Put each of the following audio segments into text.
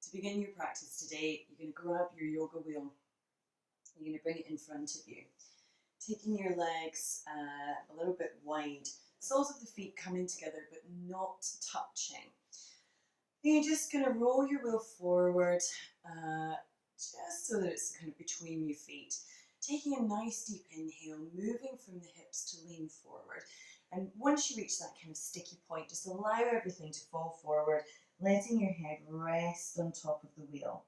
To begin your practice today, you're going to grab your yoga wheel. You're going to bring it in front of you, taking your legs a little bit wide, soles of the feet coming together but not touching. You're just going to roll your wheel forward, just so that it's kind of between your feet. Taking a nice deep inhale, moving from the hips to lean forward. And once you reach that kind of sticky point, just allow everything to fall forward, letting your head rest on top of the wheel.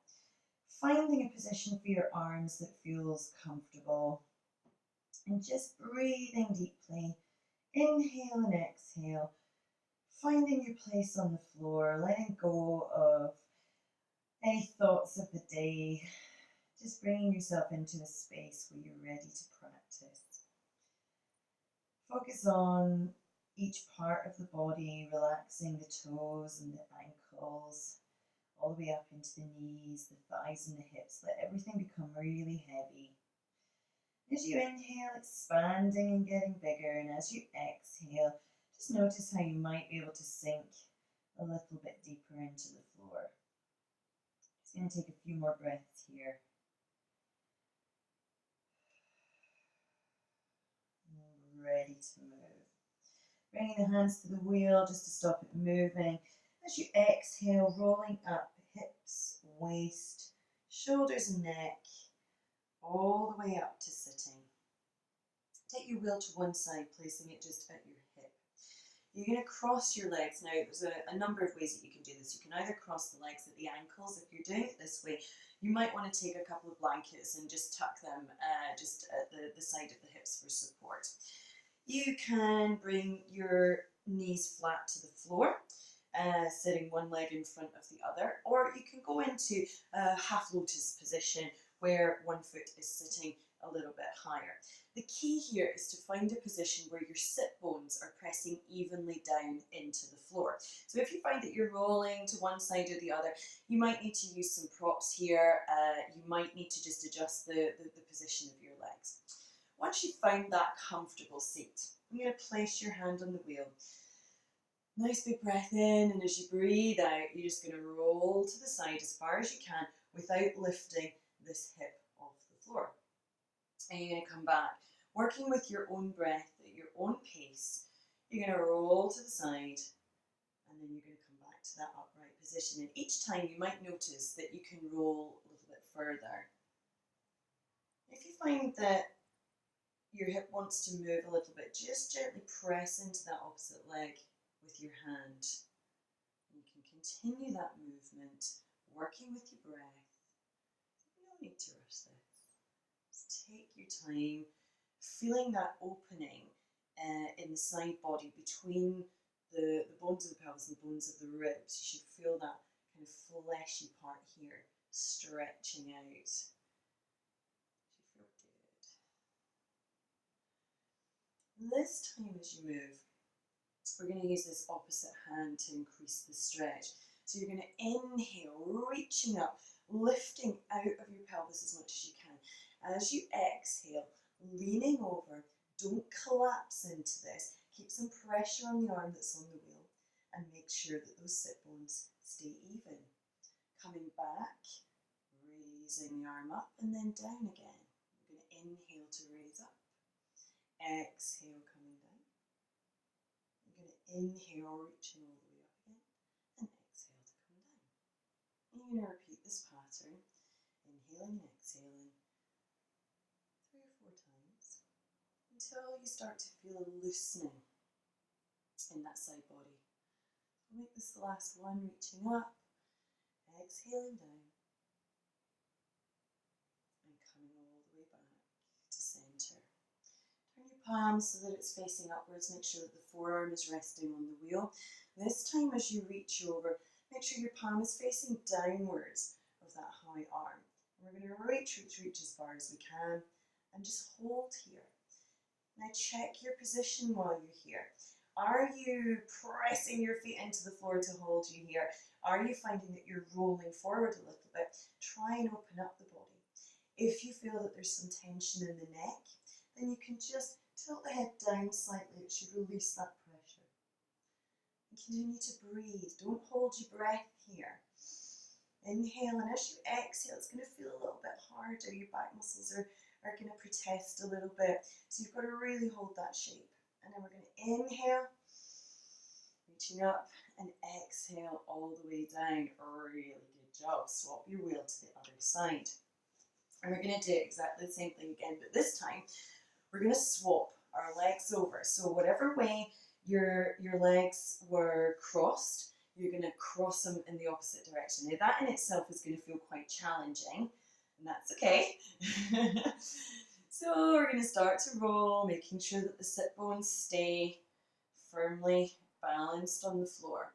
Finding a position for your arms that feels comfortable. And just breathing deeply. Inhale and exhale. Finding your place on the floor, letting go of any thoughts of the day. Just bringing yourself into a space where you're ready to practice. Focus on each part of the body, relaxing the toes and the ankles, all the way up into the knees, the thighs and the hips. Let everything become really heavy. As you inhale, expanding and getting bigger, and as you exhale, just notice how you might be able to sink a little bit deeper into the floor. Just going to take a few more breaths here. Ready to move. Bringing the hands to the wheel just to stop it moving. As you exhale, rolling up hips, waist, shoulders and neck, all the way up to sitting. Take your wheel to one side, placing it just at your hip. You're going to cross your legs. Now, there's a number of ways that you can do this. You can either cross the legs at the ankles. If you're doing it this way, you might want to take a couple of blankets and just tuck them just at the side of the hips for support. You can bring your knees flat to the floor, sitting one leg in front of the other, or you can go into a half lotus position where one foot is sitting a little bit higher. The key here is to find a position where your sit bones are pressing evenly down into the floor. So if you find that you're rolling to one side or the other, you might need to use some props here. You might need to just adjust the position of your legs. Once you've found that comfortable seat, you're going to place your hand on the wheel. Nice big breath in, and as you breathe out, you're just going to roll to the side as far as you can without lifting this hip off the floor. And you're going to come back, working with your own breath at your own pace. You're going to roll to the side, and then you're going to come back to that upright position. And each time you might notice that you can roll a little bit further. If you find that your hip wants to move a little bit, just gently press into that opposite leg with your hand. You can continue that movement, working with your breath. No need to rush this. Just take your time, feeling that opening in the side body between the bones of the pelvis and the bones of the ribs. You should feel that kind of fleshy part here stretching out. This time as you move, we're going to use this opposite hand to increase the stretch. So you're going to inhale, reaching up, lifting out of your pelvis as much as you can. As you exhale, leaning over, don't collapse into this. Keep some pressure on the arm that's on the wheel and make sure that those sit bones stay even. Coming back, raising the arm up and then down again. We're going to inhale to raise up. Exhale, coming down. You're going to inhale, reaching all the way up again, and exhale to come down. And you're going to repeat this pattern, inhaling and exhaling 3 or 4 times until you start to feel a loosening in that side body. We'll make this the last one, reaching up, exhaling down, and coming all the way back to centre. Turn your palms so that it's facing upwards. Make sure that the forearm is resting on the wheel. This time as you reach over, make sure your palm is facing downwards of that high arm. And we're going to reach as far as we can and just hold here. Now check your position while you're here. Are you pressing your feet into the floor to hold you here? Are you finding that you're rolling forward a little bit? Try and open up the body. If you feel that there's some tension in the neck, then you can just tilt the head down slightly. It should release that pressure. And continue to breathe. Don't hold your breath here. Inhale, and as you exhale, it's going to feel a little bit harder. Your back muscles are going to protest a little bit. So you've got to really hold that shape. And then we're going to inhale, reaching up, and exhale all the way down. Really good job. Swap your wheel to the other side. And we're going to do exactly the same thing again, but this time we're going to swap our legs over. So whatever way your legs were crossed, you're going to cross them in the opposite direction. Now that in itself is going to feel quite challenging, and that's okay. So we're going to start to roll, making sure that the sit bones stay firmly balanced on the floor.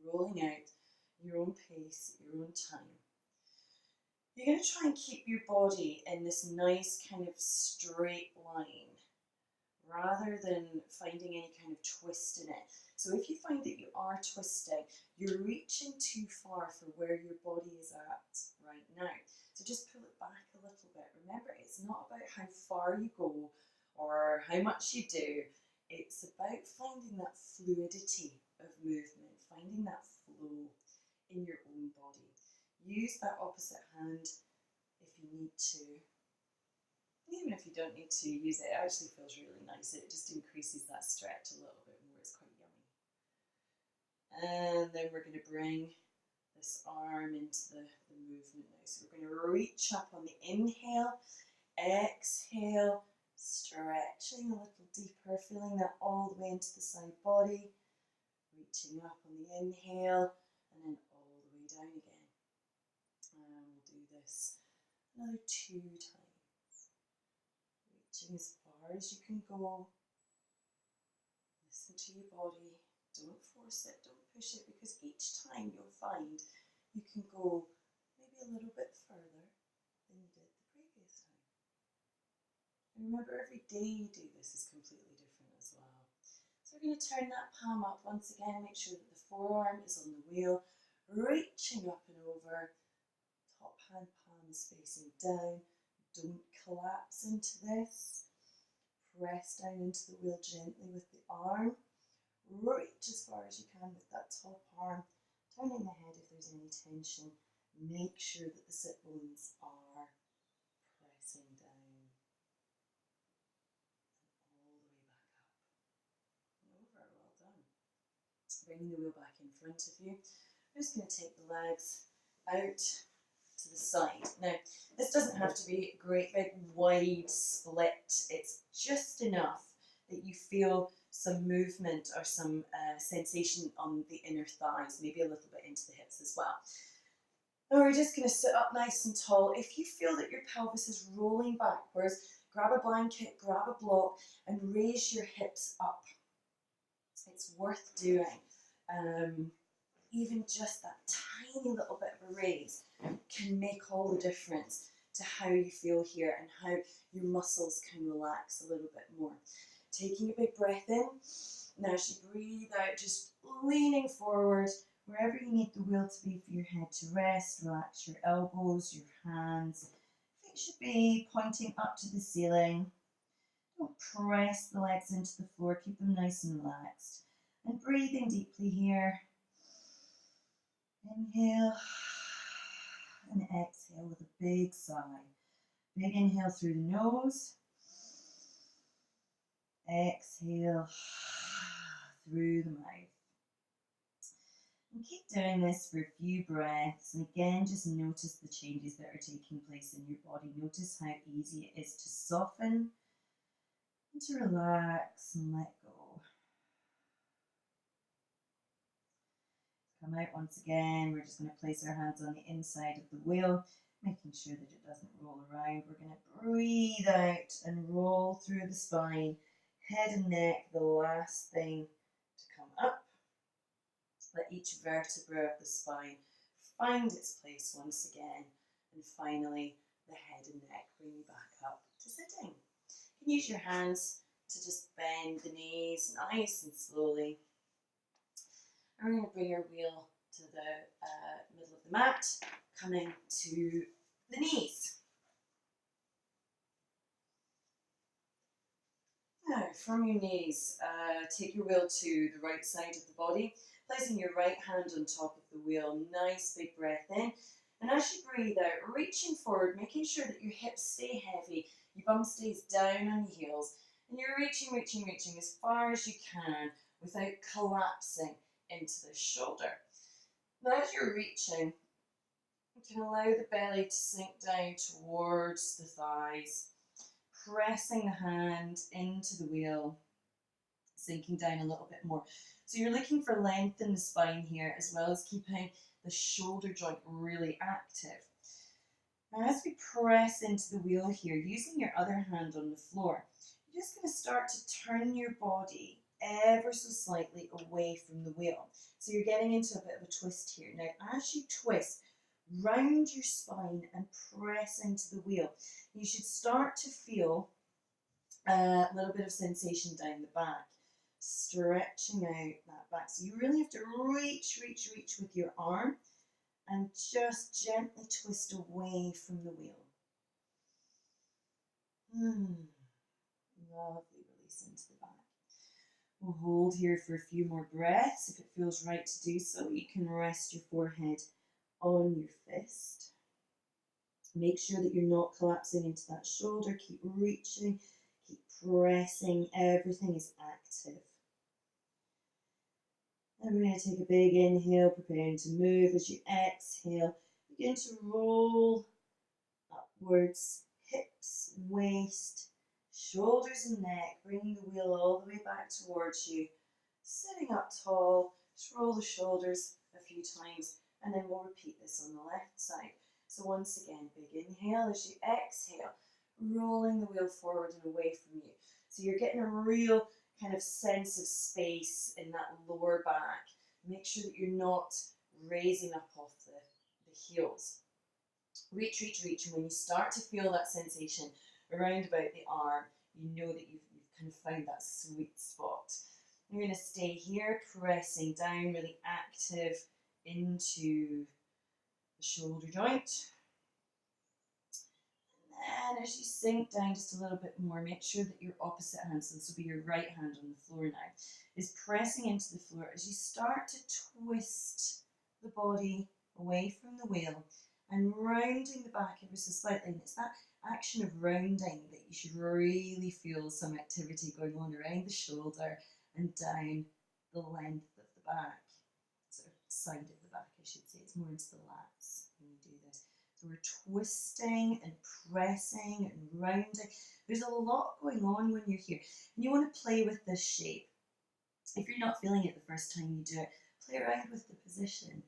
Rolling out your own pace, your own time. You're going to try and keep your body in this nice kind of straight line, rather than finding any kind of twist in it. So if you find that you are twisting, you're reaching too far for where your body is at right now. So just pull it back a little bit. Remember, it's not about how far you go or how much you do. It's about finding that fluidity of movement, finding that flow in your own body. Use that opposite hand if you need to. Even if you don't need to use it, it actually feels really nice. It just increases that stretch a little bit more. It's quite yummy. And then we're going to bring this arm into the movement now. So we're going to reach up on the inhale, exhale, stretching a little deeper, feeling that all the way into the side body. Reaching up on the inhale, and then all the way down again. And we'll do this another 2 times. Reaching as far as you can go. Listen to your body. Don't force it, don't push it, because each time you'll find you can go maybe a little bit further than you did the previous time. And remember, every day you do this is completely different as well. So we're going to turn that palm up once again. Make sure that the forearm is on the wheel, reaching up and over. Top hand palm is facing down. Don't collapse into this. Press down into the wheel gently with the arm. Reach as far as you can with that top arm. Turning the head if there's any tension. Make sure that the sit bones are pressing down. And all the way back up. And over. Well done. Bringing the wheel back in front of you. I'm just going to take the legs out to the side. Now, this doesn't have to be a great big wide split. It's just enough that you feel some movement or some sensation on the inner thighs, maybe a little bit into the hips as well. Now we're just going to sit up nice and tall. If you feel that your pelvis is rolling backwards, grab a blanket, grab a block, and raise your hips up. It's worth doing. Even just that tiny little bit of a raise can make all the difference to how you feel here and how your muscles can relax a little bit more. Taking a big breath in. Now as you breathe out, just leaning forward, wherever you need the wheel to be for your head to rest. Relax your elbows, your hands. Feet should be pointing up to the ceiling. Don't press the legs into the floor, keep them nice and relaxed. And breathing deeply here. Inhale and exhale with a big sigh. Big inhale through the nose. Exhale through the mouth. And keep doing this for a few breaths. And again, just notice the changes that are taking place in your body. Notice how easy it is to soften and to relax and let go. Come out once again. We're just going to place our hands on the inside of the wheel, making sure that it doesn't roll around. We're going to breathe out and roll through the spine, head and neck, the last thing to come up. Let each vertebra of the spine find its place once again. And finally, the head and neck bring you back up to sitting. You can use your hands to just bend the knees nice and slowly. And we're going to bring our wheel to the middle of the mat, coming to the knees. Now, from your knees, take your wheel to the right side of the body. Placing your right hand on top of the wheel, nice big breath in. And as you breathe out, reaching forward, making sure that your hips stay heavy, your bum stays down on your heels, and you're reaching as far as you can without collapsing into the shoulder. Now as you're reaching, you can allow the belly to sink down towards the thighs, pressing the hand into the wheel, sinking down a little bit more. So you're looking for length in the spine here, as well as keeping the shoulder joint really active. Now as we press into the wheel here, using your other hand on the floor, you're just going to start to turn your body ever so slightly away from the wheel. So you're getting into a bit of a twist here. Now as you twist, round your spine and press into the wheel. You should start to feel a little bit of sensation down the back, stretching out that back. So you really have to reach with your arm and just gently twist away from the wheel. Lovely release into the back. We'll hold here for a few more breaths. If it feels right to do so, you can rest your forehead on your fist. Make sure that you're not collapsing into that shoulder. Keep reaching, keep pressing. Everything is active. And we're going to take a big inhale, preparing to move. As you exhale, begin to roll upwards, hips, waist, shoulders and neck. Bringing the wheel all the way back towards you. Sitting up tall, just roll the shoulders a few times, and then we'll repeat this on the left side. So once again, big inhale. As you exhale, rolling the wheel forward and away from you. So you're getting a real kind of sense of space in that lower back. Make sure that you're not raising up off the heels. Reach, and when you start to feel that sensation around about the arm, you know that you've kind of found that sweet spot. You're going to stay here, pressing down, really active into the shoulder joint. And as you sink down just a little bit more, make sure that your opposite hand, so this will be your right hand on the floor now, is pressing into the floor as you start to twist the body away from the wheel and rounding the back ever so slightly. And it's that action of rounding that you should really feel some activity going on around the shoulder and down the length of the back, sort of side of the back, I should say. It's more into the lats when you do this. So we're twisting and pressing and rounding. There's a lot going on when you're here. And you want to play with this shape. If you're not feeling it the first time you do it, play around with the position.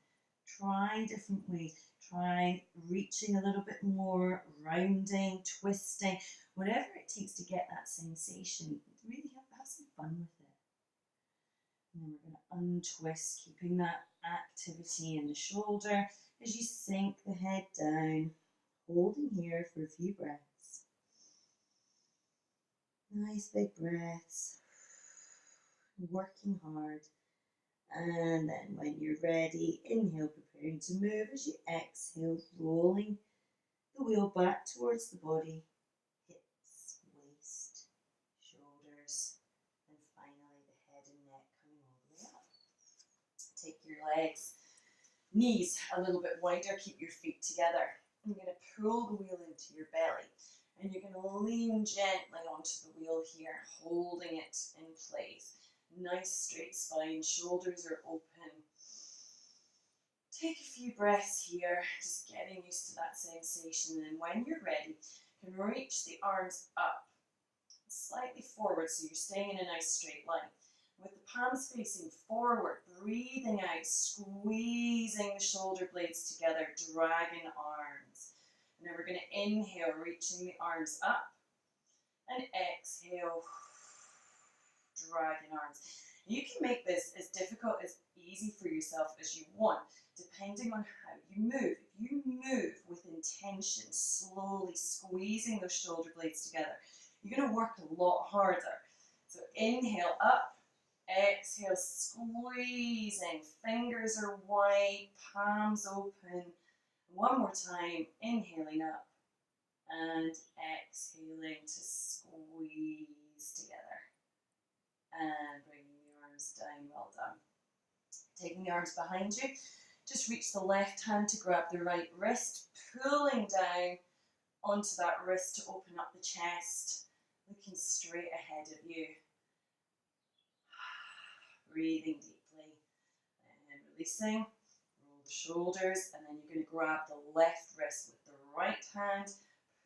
Try different ways. Try reaching a little bit more, rounding, twisting, whatever it takes to get that sensation. Really have some fun with it. And then we're going to untwist, keeping that activity in the shoulder as you sink the head down, holding here for a few breaths. Nice big breaths, working hard. And then when you're ready, inhale, preparing to move. As you exhale, rolling the wheel back towards the body, hips, waist, shoulders, and finally the head and neck coming all the way up. Take your legs, knees a little bit wider, keep your feet together. You're going to pull the wheel into your belly, and you're going to lean gently onto the wheel here, holding it in place. Nice straight spine, shoulders are open. Take a few breaths here, just getting used to that sensation. And when you're ready, you can reach the arms up, slightly forward, so you're staying in a nice straight line. With the palms facing forward, breathing out, squeezing the shoulder blades together, dragging arms. And then we're going to inhale, reaching the arms up, and exhale, dragging arms. You can make this as difficult as easy for yourself as you want, depending on how you move. If you move with intention, slowly squeezing those shoulder blades together, you're going to work a lot harder. So inhale up, exhale, squeezing, fingers are wide, palms open. One more time, inhaling up and exhaling to squeeze together. And bringing the arms down, well done. Taking the arms behind you, just reach the left hand to grab the right wrist, pulling down onto that wrist to open up the chest, looking straight ahead of you. Breathing deeply and releasing. Roll the shoulders, and then you're going to grab the left wrist with the right hand,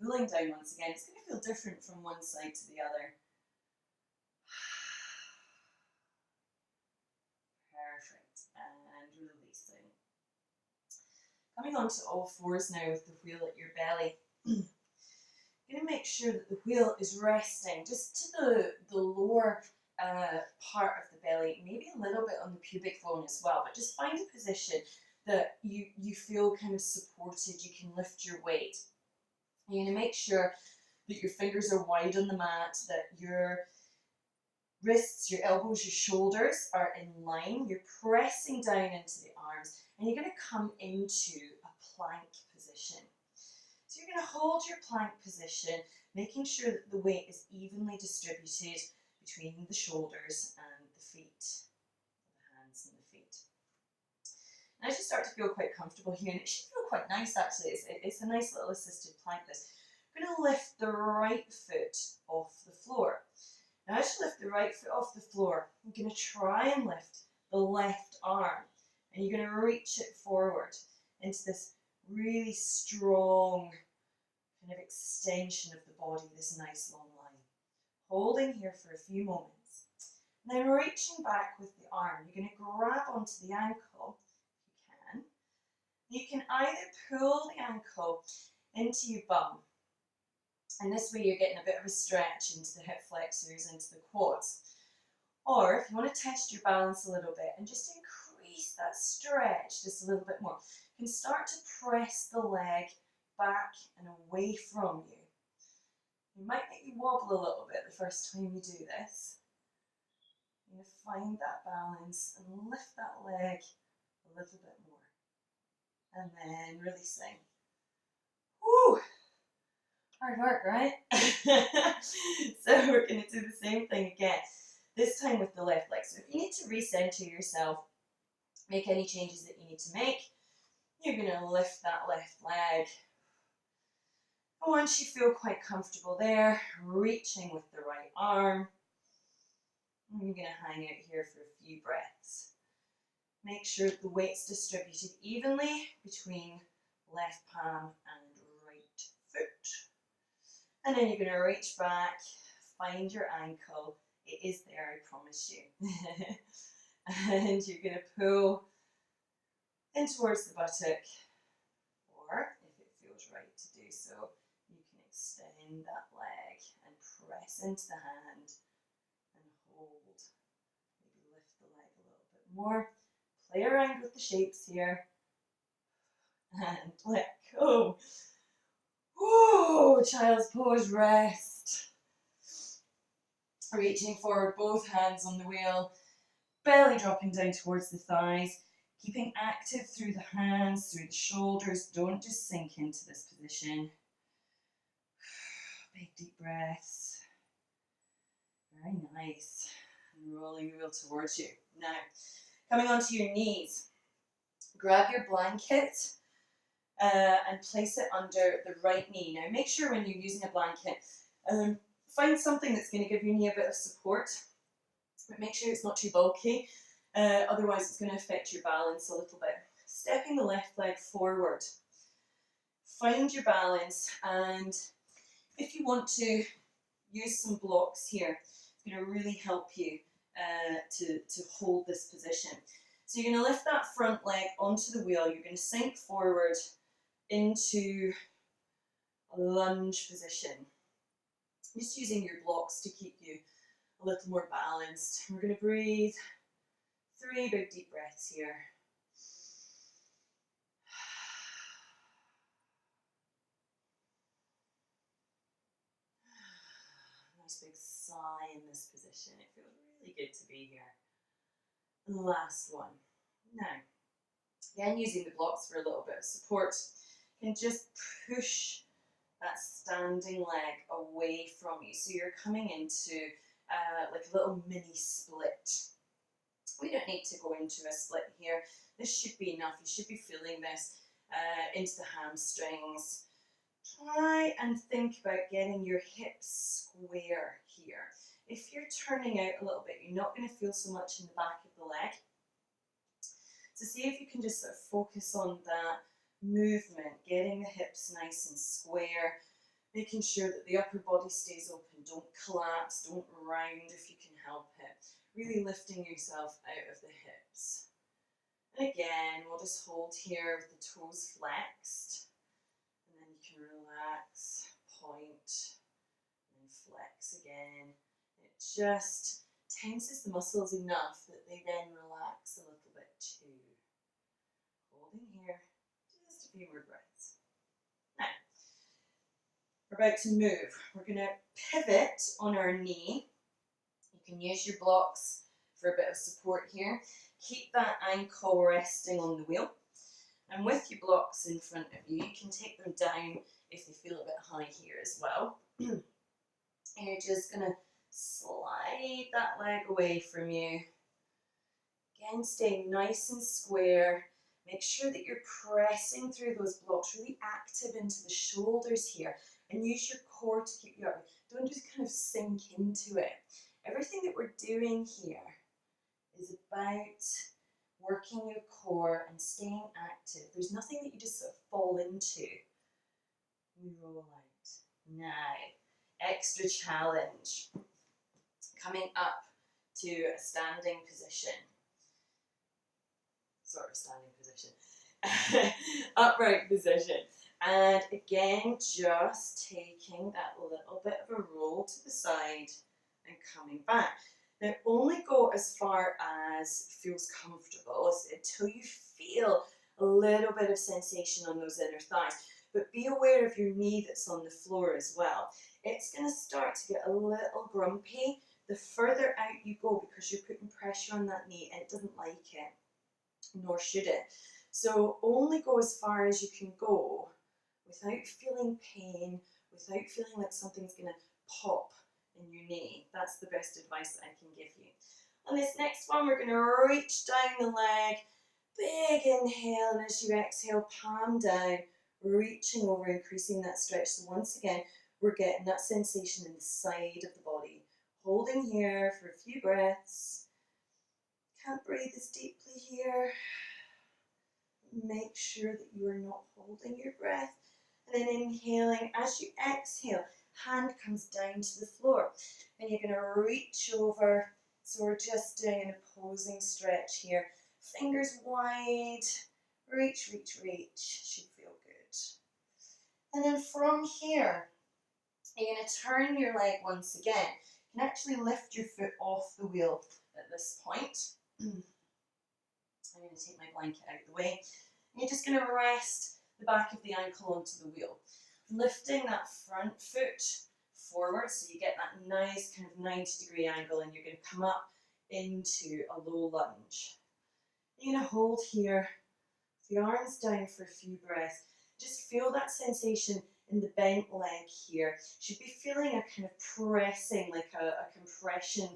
pulling down once again. It's going to feel different from one side to the other. Perfect. And releasing. Coming onto all fours now with the wheel at your belly. You're going to make sure that the wheel is resting just to the lower part of the belly, maybe a little bit on the pubic bone as well, but just find a position that you feel kind of supported, you can lift your weight. You're going to make sure that your fingers are wide on the mat, that your wrists, your elbows, your shoulders are in line. You're pressing down into the arms, and you're going to come into a plank position. So you're going to hold your plank position, making sure that the weight is evenly distributed between the shoulders and the feet, the hands and the feet. And as you start to feel quite comfortable here, and it should feel quite nice actually, it's a nice little assisted plank this, I'm going to lift the right foot off the floor. Now as you lift the right foot off the floor, you're going to try and lift the left arm, and you're going to reach it forward into this really strong kind of extension of the body, this nice long line. Holding here for a few moments. And then reaching back with the arm, you're going to grab onto the ankle, if you can. You can either pull the ankle into your bum, and this way you're getting a bit of a stretch into the hip flexors, into the quads. Or if you want to test your balance a little bit and just increase that stretch just a little bit more, you can start to press the leg back and away from you. It might make you wobble a little bit the first time you do this. You're going to find that balance and lift that leg a little bit more. And then releasing. Woo! Hard work, right? So we're going to do the same thing again, this time with the left leg. So if you need to recenter yourself, make any changes that you need to make, you're going to lift that left leg. And once you feel quite comfortable there, reaching with the right arm, and you're going to hang out here for a few breaths. Make sure the weight's distributed evenly between left palm and right foot. And then you're going to reach back, find your ankle. It is there, I promise you. And you're going to pull in towards the buttock, or if it feels right to do so, you can extend that leg and press into the hand and hold. Maybe lift the leg a little bit more. Play around with the shapes here and let go. Whoa, child's pose, rest. Reaching forward, both hands on the wheel, belly dropping down towards the thighs, keeping active through the hands, through the shoulders. Don't just sink into this position. Big deep breaths. Very nice. And rolling the wheel towards you. Now, coming onto your knees, grab your blanket and place it under the right knee. Now make sure when you're using a blanket, find something that's going to give your knee a bit of support, but make sure it's not too bulky, otherwise it's going to affect your balance a little bit. Stepping the left leg forward, find your balance, and if you want to use some blocks here, it's going to really help you to hold this position. So you're going to lift that front leg onto the wheel, you're going to sink forward into a lunge position. Just using your blocks to keep you a little more balanced. We're going to breathe 3 big deep breaths here. Nice big sigh in this position. It feels really good to be here. And the last one. Now, again, using the blocks for a little bit of support, you can just push that standing leg away from you. So you're coming into like a little mini split. We don't need to go into a split here. This should be enough. You should be feeling this into the hamstrings. Try and think about getting your hips square here. If you're turning out a little bit, you're not going to feel so much in the back of the leg. So see if you can just sort of focus on that movement, getting the hips nice and square, making sure that the upper body stays open. Don't collapse, don't round if you can help it. Really lifting yourself out of the hips. And again, we'll just hold here with the toes flexed. And then you can relax, point, and flex again. It just tenses the muscles enough that they then relax a little bit too. Holding here, just a few more breaths. Now, we're about to move. We're going to pivot on our knee. You can use your blocks for a bit of support here. Keep that ankle resting on the wheel. And with your blocks in front of you, you can take them down if they feel a bit high here as well. And you're just going to slide that leg away from you. Again, staying nice and square. Make sure that you're pressing through those blocks, really active into the shoulders here. And use your core to keep you up. Don't just kind of sink into it. Everything that we're doing here is about working your core and staying active. There's nothing that you just sort of fall into. We roll out. Now, extra challenge. Coming up to a standing position. Sort of standing position. Upright position. And again, just taking that little bit of a roll to the side and coming back. Now, only go as far as feels comfortable until you feel a little bit of sensation on those inner thighs. But be aware of your knee that's on the floor as well. It's going to start to get a little grumpy the further out you go because you're putting pressure on that knee and it doesn't like it, nor should it. So only go as far as you can go without feeling pain, without feeling like something's going to pop in your knee. That's the best advice that I can give you. On this next one, we're going to reach down the leg, big inhale, and as you exhale, palm down, reaching over, increasing that stretch. So once again, we're getting that sensation in the side of the body. Holding here for a few breaths. Can't breathe as deeply here. Make sure that you are not holding your breath. And then inhaling, as you exhale, hand comes down to the floor. And you're going to reach over. So we're just doing an opposing stretch here. Fingers wide. Reach, reach, reach. Should feel good. And then from here, you're going to turn your leg once again. You can actually lift your foot off the wheel at this point. I'm going to take my blanket out of the way. And you're just going to rest the back of the ankle onto the wheel. Lifting that front foot forward so you get that nice kind of 90-degree angle, and you're going to come up into a low lunge. You're going to hold here, the arms down for a few breaths. Just feel that sensation in the bent leg here. Should be feeling a kind of pressing, like a compression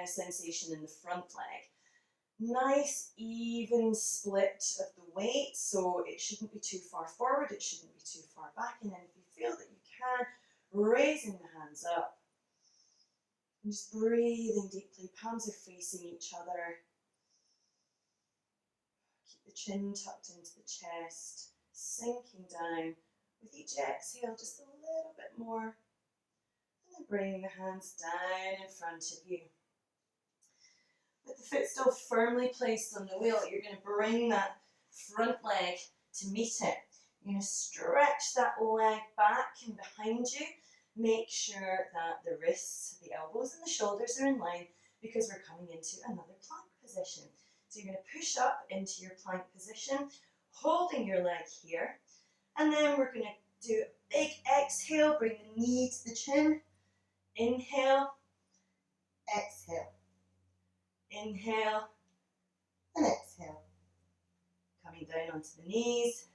sensation in the front leg. Nice even split of the weight, so it shouldn't be too far forward, it shouldn't be too far back. And then if you feel that you can, raising the hands up and just breathing deeply. Palms are facing each other. Keep the chin tucked into the chest, sinking down. With each exhale, just a little bit more. And then bringing the hands down in front of you. With the foot still firmly placed on the wheel, you're going to bring that front leg to meet it. You're going to stretch that leg back and behind you. Make sure that the wrists, the elbows and the shoulders are in line because we're coming into another plank position. So you're going to push up into your plank position, holding your leg here. And then we're going to do a big exhale, bring the knee to the chin. Inhale, exhale. Inhale and exhale. Coming down onto the knees.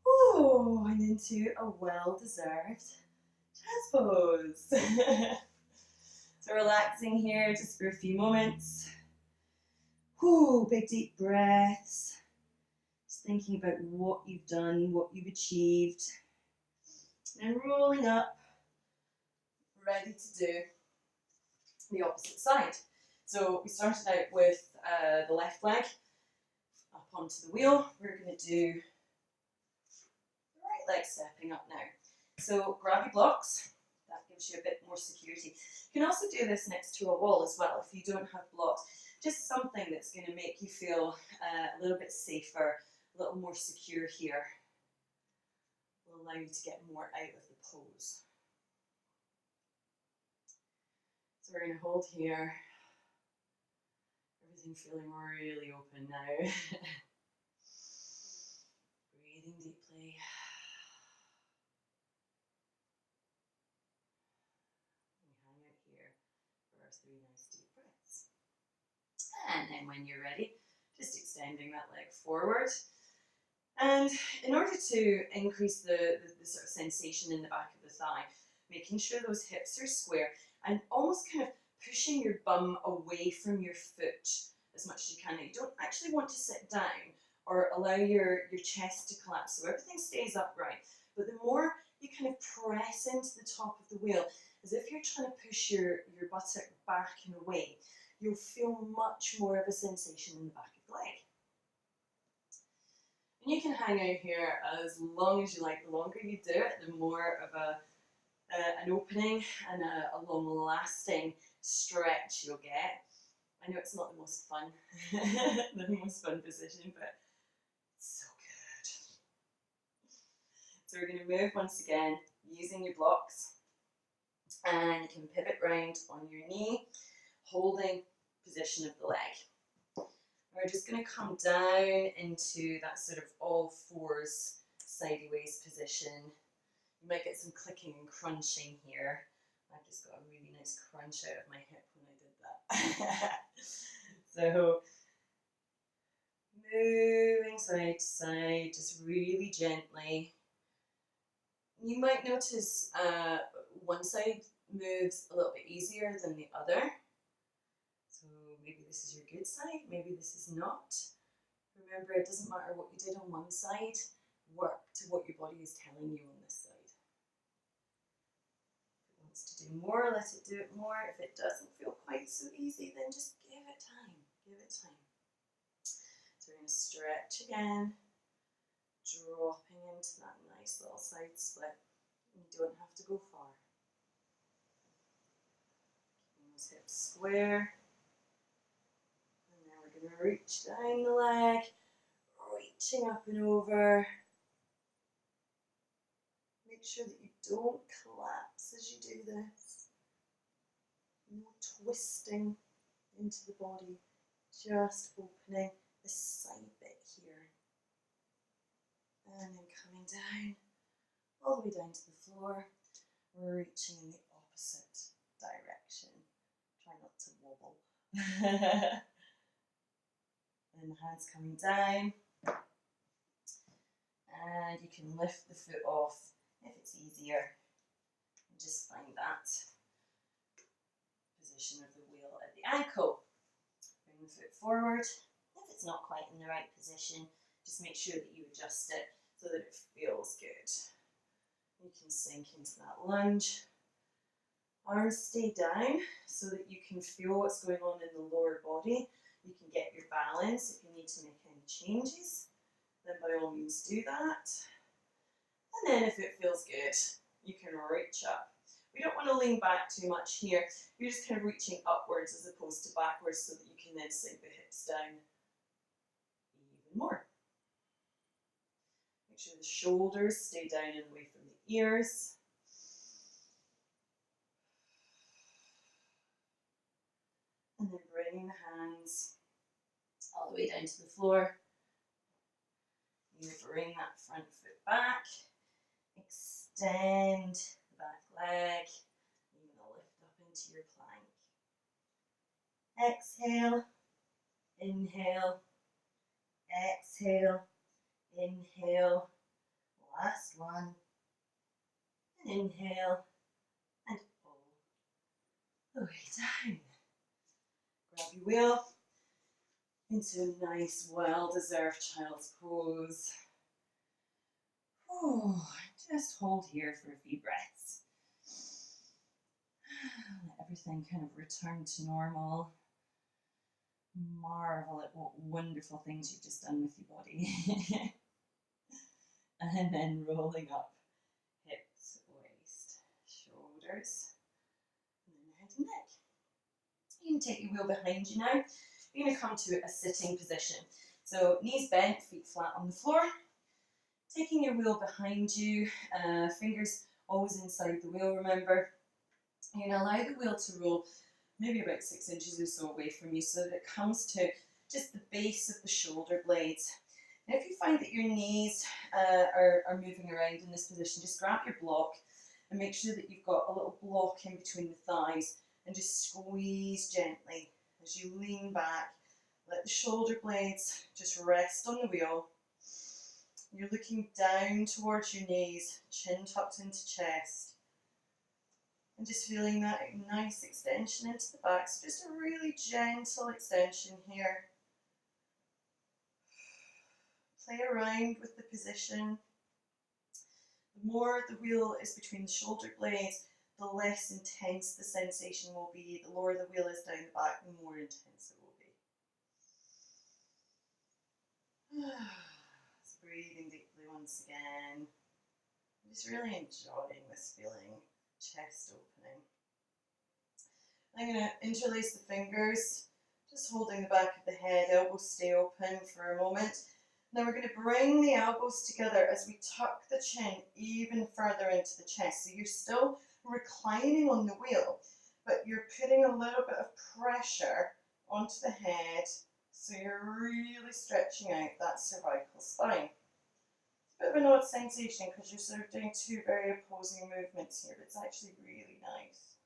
Ooh, and into a well-deserved chest pose. So relaxing here just for a few moments. Oh, big deep breaths. Just thinking about what you've done, what you've achieved. And rolling up, ready to do the opposite side. So we started out with the left leg up onto the wheel. We're going to do the right leg stepping up now. So grab your blocks. That gives you a bit more security. You can also do this next to a wall as well if you don't have blocks. Just something that's going to make you feel a little bit safer, a little more secure here. Will allow you to get more out of the pose. So we're going to hold here. Everything feeling really open now. Breathing deeply. We hang out here for our 3 nice deep breaths. And then when you're ready, just extending that leg forward. And in order to increase the sort of sensation in the back of the thigh, making sure those hips are square and almost kind of pushing your bum away from your foot as much as you can. Now, you don't actually want to sit down or allow your chest to collapse so everything stays upright. But the more you kind of press into the top of the wheel, as if you're trying to push your buttock back and away, you'll feel much more of a sensation in the back of the leg. And you can hang out here as long as you like. The longer you do it, the more of an opening and a long-lasting stretch you'll get. I know it's not the most fun, position, but it's so good. So we're going to move once again using your blocks, and you can pivot round on your knee, holding position of the leg. We're just going to come down into that sort of all fours sideways position. You might get some clicking and crunching here. I've just got a really nice crunch out of my hip when I did that. So, moving side to side, just really gently. You might notice one side moves a little bit easier than the other. So maybe this is your good side, maybe this is not. Remember, it doesn't matter what you did on one side, work to what your body is telling you on this side. If it wants to do more, let it do it more. If it doesn't feel quite so easy, then just give it time. Give it time. So we're going to stretch again, dropping into that nice little side split. You don't have to go far. Keeping those hips square. And then we're going to reach down the leg, reaching up and over. Make sure that you don't collapse as you do this. No twisting into the body, just opening the side bit here. And then coming down, all the way down to the floor. We're reaching in the opposite direction. Try not to wobble. And the hands coming down. And you can lift the foot off if it's easier. And just find that position of the wheel at the ankle. Bring the foot forward. If it's not quite in the right position, just make sure that you adjust it so that it feels good. You can sink into that lunge. Arms stay down so that you can feel what's going on in the lower body. You can get your balance. If you need to make any changes, then by all means do that. And then if it feels good, you can reach up. We don't want to lean back too much here. You're just kind of reaching upwards as opposed to backwards so that you can then sink the hips down even more. Make sure the shoulders stay down and away from the ears. And then bringing the hands all the way down to the floor. You bring that front foot back. Extend the back leg. You're going to lift up into your plank. Exhale. Inhale. Exhale. Inhale. Last one. And inhale. And all the way down. Grab your wheel. into a nice, well-deserved child's pose. Oh, just hold here for a few breaths. Let everything kind of return to normal. Marvel at what wonderful things you've just done with your body. And then rolling up hips, waist, shoulders, and then head and neck. You can take your wheel behind you now. You're going to come to a sitting position. So knees bent, feet flat on the floor. Taking your wheel behind you, fingers always inside the wheel, remember. You're going to allow the wheel to roll maybe about 6 inches or so away from you so that it comes to just the base of the shoulder blades. Now if you find that your knees are moving around in this position, just grab your block and make sure that you've got a little block in between the thighs and just squeeze gently as you lean back. Let the shoulder blades just rest on the wheel. You're looking down towards your knees, chin tucked into chest. And just feeling that nice extension into the back. So just a really gentle extension here. Play around with the position. The more the wheel is between the shoulder blades, the less intense the sensation will be. The lower the wheel is down the back, the more intense it will be. Just breathing deeply once again. I'm just really enjoying this feeling. Chest opening. I'm going to interlace the fingers, just holding the back of the head, elbows stay open for a moment. Now we're going to bring the elbows together as we tuck the chin even further into the chest. So you're still reclining on the wheel, but you're putting a little bit of pressure onto the head, so you're really stretching out that cervical spine. Bit of an odd sensation because you're sort of doing two very opposing movements here, but it's actually really nice.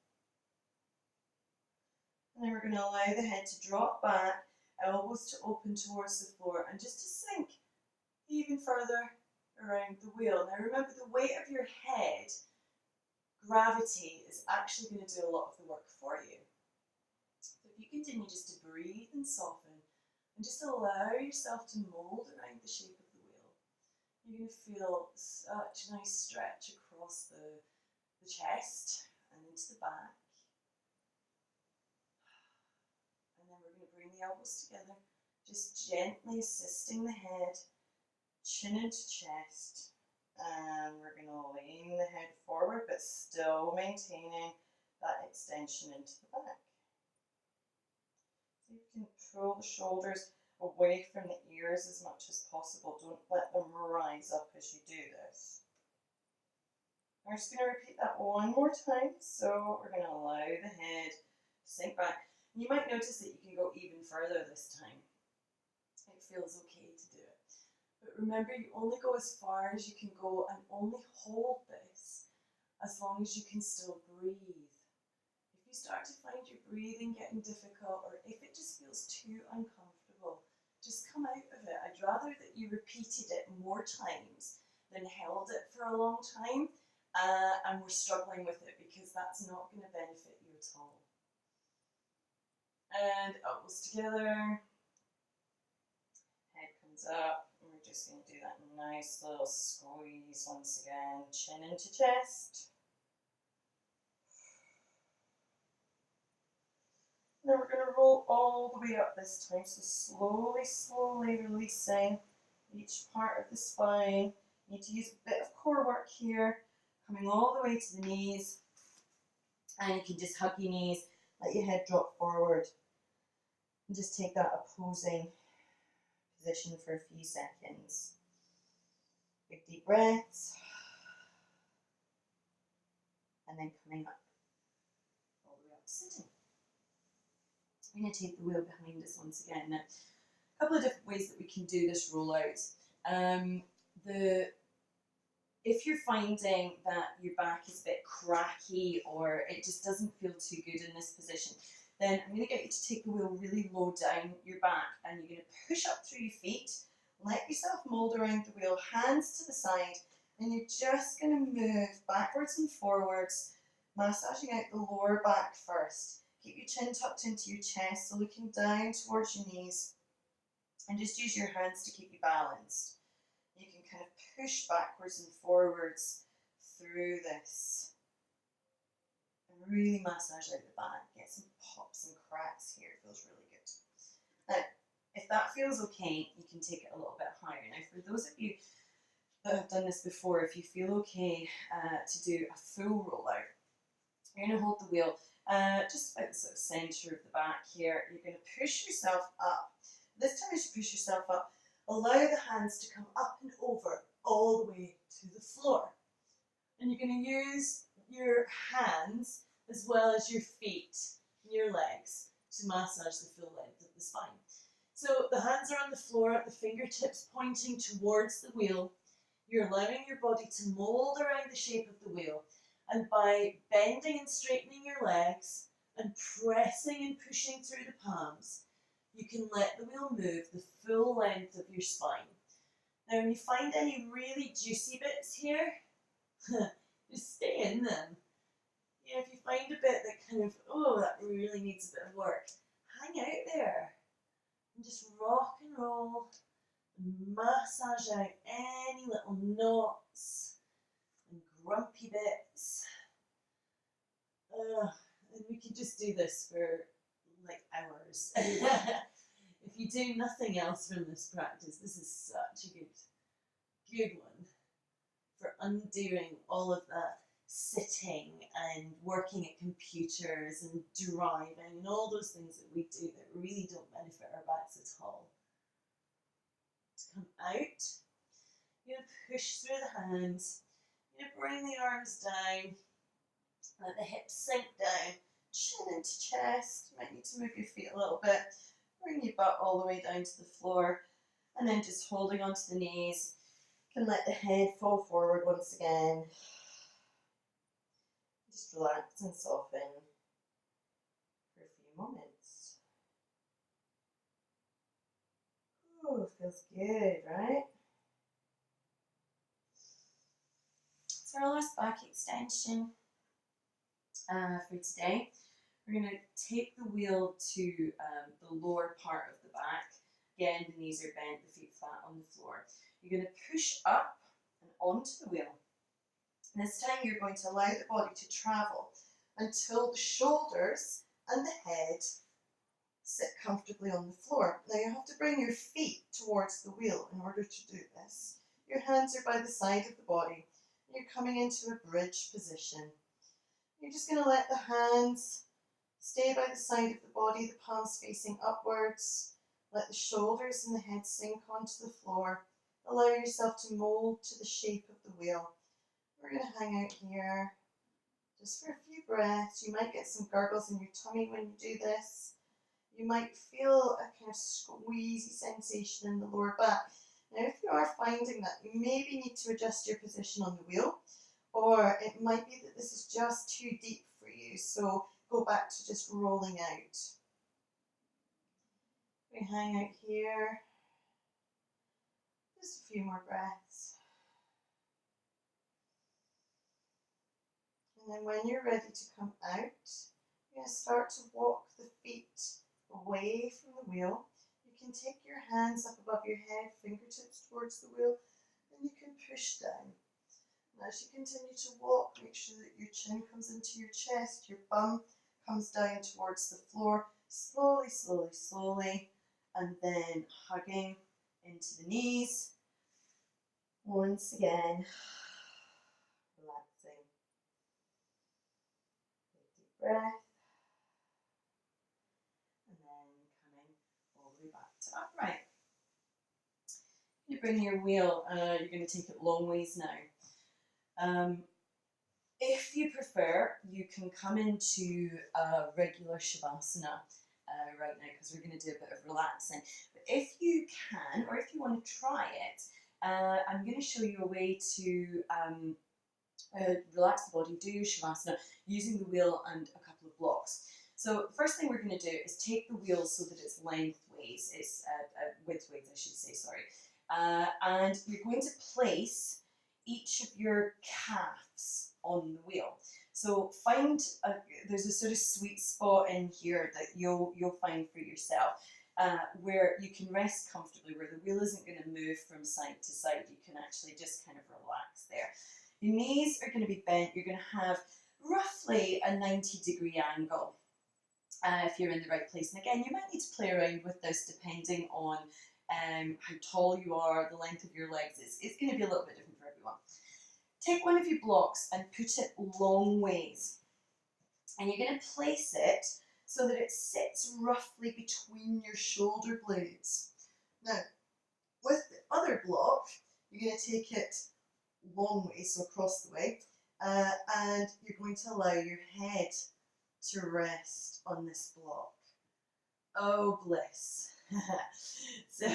And then we're going to allow the head to drop back, elbows to open towards the floor, and just to sink even further around the wheel. Now remember, the weight of your head, gravity, is actually going to do a lot of the work for you. So if you continue just to breathe and soften, and just allow yourself to mold around the shape of the wheel, you're going to feel such a nice stretch across the chest and into the back. And then we're going to bring the elbows together, just gently assisting the head, chin into chest. And we're going to lean the head forward, but still maintaining that extension into the back. So you can pull the shoulders away from the ears as much as possible. Don't let them rise up as you do this. We're just going to repeat that one more time. So we're going to allow the head to sink back. And you might notice that you can go even further this time. It feels okay to do it. But remember, you only go as far as you can go and only hold this as long as you can still breathe. If you start to find your breathing getting difficult, or if it just feels too uncomfortable, just come out of it. I'd rather that you repeated it more times than held it for a long time and were struggling with it, because that's not going to benefit you at all. And elbows together, head comes up, and we're just going to do that nice little squeeze once again, chin into chest. Now we're going to roll all the way up this time, so slowly releasing each part of the spine. You need to use a bit of core work here, coming all the way to the knees, and you can just hug your knees, let your head drop forward, and just take that opposing position for a few seconds. Big deep breaths, and then coming up all the way up to sitting. I'm going to take the wheel behind us once again. Now, a couple of different ways that we can do this rollout. If you're finding that your back is a bit cracky or it just doesn't feel too good in this position, then I'm going to get you to take the wheel really low down your back, and you're going to push up through your feet, let yourself mold around the wheel, hands to the side, and you're just going to move backwards and forwards, massaging out the lower back first. Keep your chin tucked into your chest, so looking down towards your knees. And just use your hands to keep you balanced. You can kind of push backwards and forwards through this and really massage out the back. Get some pops and cracks here. It feels really good. Now, if that feels okay, you can take it a little bit higher. Now, for those of you that have done this before, if you feel okay to do a full rollout, you're going to hold the wheel just about the sort of centre of the back here. You're going to push yourself up. This time as you push yourself up, allow the hands to come up and over all the way to the floor. And you're going to use your hands as well as your feet and your legs to massage the full length of the spine. So the hands are on the floor, the fingertips pointing towards the wheel. You're allowing your body to mould around the shape of the wheel. And by bending and straightening your legs and pressing and pushing through the palms, you can let the wheel move the full length of your spine. Now, when you find any really juicy bits here, just stay in them. You know, if you find a bit that kind of, oh, that really needs a bit of work, hang out there and just rock and roll and massage out any little knots and grumpy bits. And we could just do this for like hours. If you do nothing else from this practice, this is such a good one for undoing all of that sitting and working at computers and driving and all those things that we do that really don't benefit our backs at all. To come out, you're going to push through the hands, you're going to bring the arms down, let the hips sink down, chin into chest. You might need to move your feet a little bit, bring your butt all the way down to the floor, and then just holding onto the knees. You can let the head fall forward once again. Just relax and soften for a few moments. Oh, feels good, right? So our last back extension for today. We're going to take the wheel to the lower part of the back. Again, the knees are bent, the feet flat on the floor. You're going to push up and onto the wheel. This time you're going to allow the body to travel until the shoulders and the head sit comfortably on the floor. Now you have to bring your feet towards the wheel in order to do this. Your hands are by the side of the body. You're coming into a bridge position. You're just going to let the hands stay by the side of the body, the palms facing upwards. Let the shoulders and the head sink onto the floor. Allow yourself to mould to the shape of the wheel. We're going to hang out here just for a few breaths. You might get some gurgles in your tummy when you do this. You might feel a kind of squeezy sensation in the lower back. Now, if you are finding that, you maybe need to adjust your position on the wheel, or it might be that this is just too deep for you, so go back to just rolling out. We hang out here. Just a few more breaths. And then when you're ready to come out, you're going to start to walk the feet away from the wheel. You can take your hands up above your head, fingertips towards the wheel, and you can push down. And as you continue to walk, make sure that your chin comes into your chest, your bum comes down towards the floor, slowly, slowly, slowly, and then hugging into the knees. Once again, relaxing. Take a deep breath. And then coming all the way back to upright. You bring your wheel, you're going to take it long ways now. If you prefer, you can come into a regular Shavasana right now, because we're going to do a bit of relaxing. But if you can, or if you want to try it, I'm going to show you a way to relax the body, do your Shavasana using the wheel and a couple of blocks. So the first thing we're going to do is take the wheel so that it's lengthways, it's widthways I should say, sorry. And you're going to place each of your calves on the wheel. So find, there's a sort of sweet spot in here that you'll find for yourself. where you can rest comfortably, where the wheel isn't going to move from side to side. You can actually just kind of relax there. Your knees are going to be bent. You're going to have roughly a 90-degree angle if you're in the right place. And again, you might need to play around with this depending on how tall you are, the length of your legs. It's going to be a little bit different for everyone. Take one of your blocks and put it long ways. And you're going to place it so that it sits roughly between your shoulder blades. Now, with the other block, you're going to take it long way, so across the way, and you're going to allow your head to rest on this block. Oh, bliss. So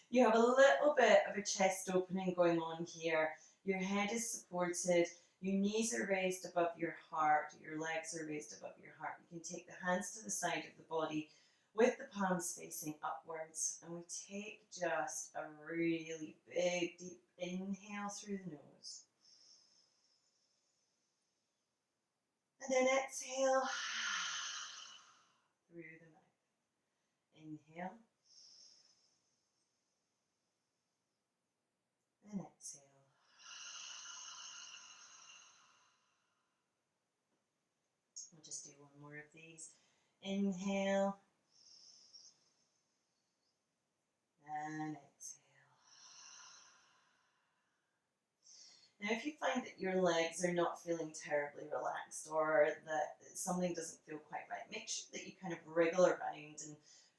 you have a little bit of a chest opening going on here. Your head is supported. Your knees are raised above your heart. Your legs are raised above your heart. You can take the hands to the side of the body with the palms facing upwards. And we take just a really big, deep inhale through the nose. And then exhale through the mouth. Inhale. And exhale. We'll just do one more of these. Inhale. And exhale. Now, if you find that your legs are not feeling terribly relaxed or that something doesn't feel quite right, make sure that you kind of wriggle around and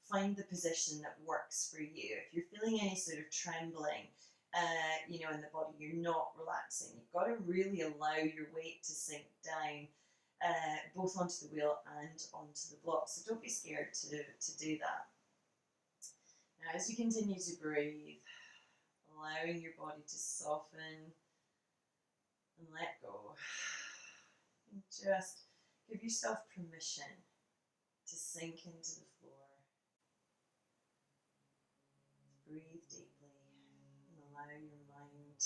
find the position that works for you. If you're feeling any sort of trembling, in the body, you're not relaxing. You've got to really allow your weight to sink down, both onto the wheel and onto the block. So don't be scared to do that. Now, as you continue to breathe, allowing your body to soften and let go, and just give yourself permission to sink into the floor. Breathe deeply and allow your mind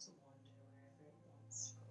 to wander wherever it wants to go.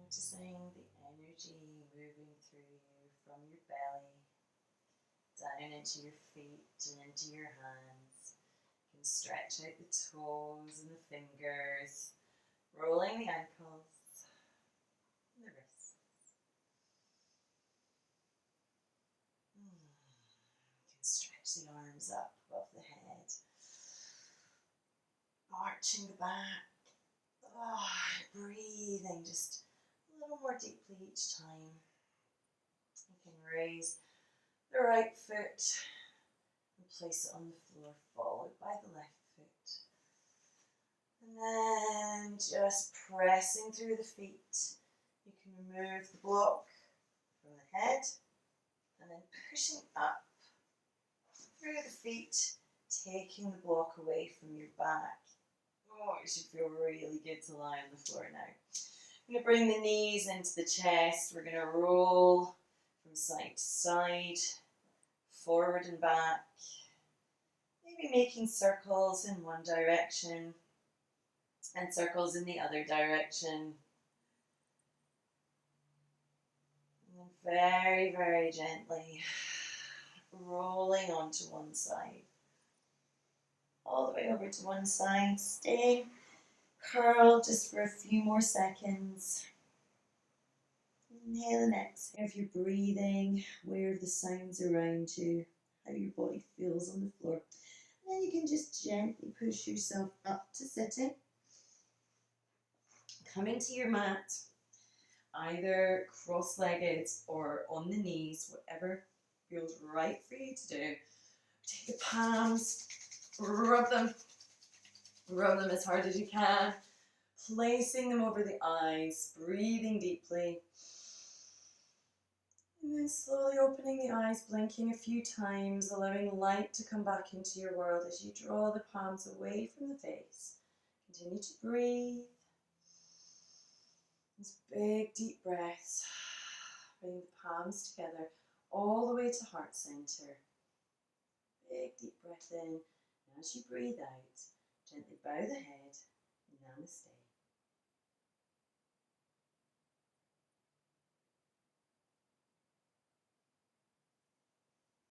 Noticing the energy moving through you from your belly down into your feet and into your hands. You can stretch out the toes and the fingers, rolling the ankles and the wrists. You can stretch the arms up above the head, arching the back. Breathing just a little more deeply each time. You can raise the right foot and place it on the floor, followed by the left foot. And then just pressing through the feet, you can remove the block from the head and then pushing up through the feet, taking the block away from your back. Oh, it should feel really good to lie on the floor now. I'm going to bring the knees into the chest. We're going to roll from side to side, forward and back. Maybe making circles in one direction and circles in the other direction. And then very, very gently rolling onto one side. All the way over to one side, staying curled just for a few more seconds. Inhale and exhale. If you're breathing, aware of the sounds around you, how your body feels on the floor. And then you can just gently push yourself up to sitting. Come into your mat, either cross-legged or on the knees, whatever feels right for you to do. Take the palms, rub them as hard as you can, placing them over the eyes, breathing deeply, and then slowly opening the eyes, blinking a few times, allowing light to come back into your world as you draw the palms away from the face. Continue to breathe. These big deep breaths. Bring the palms together all the way to heart center. Big deep breath in. And as you breathe out, gently bow the head. Namaste.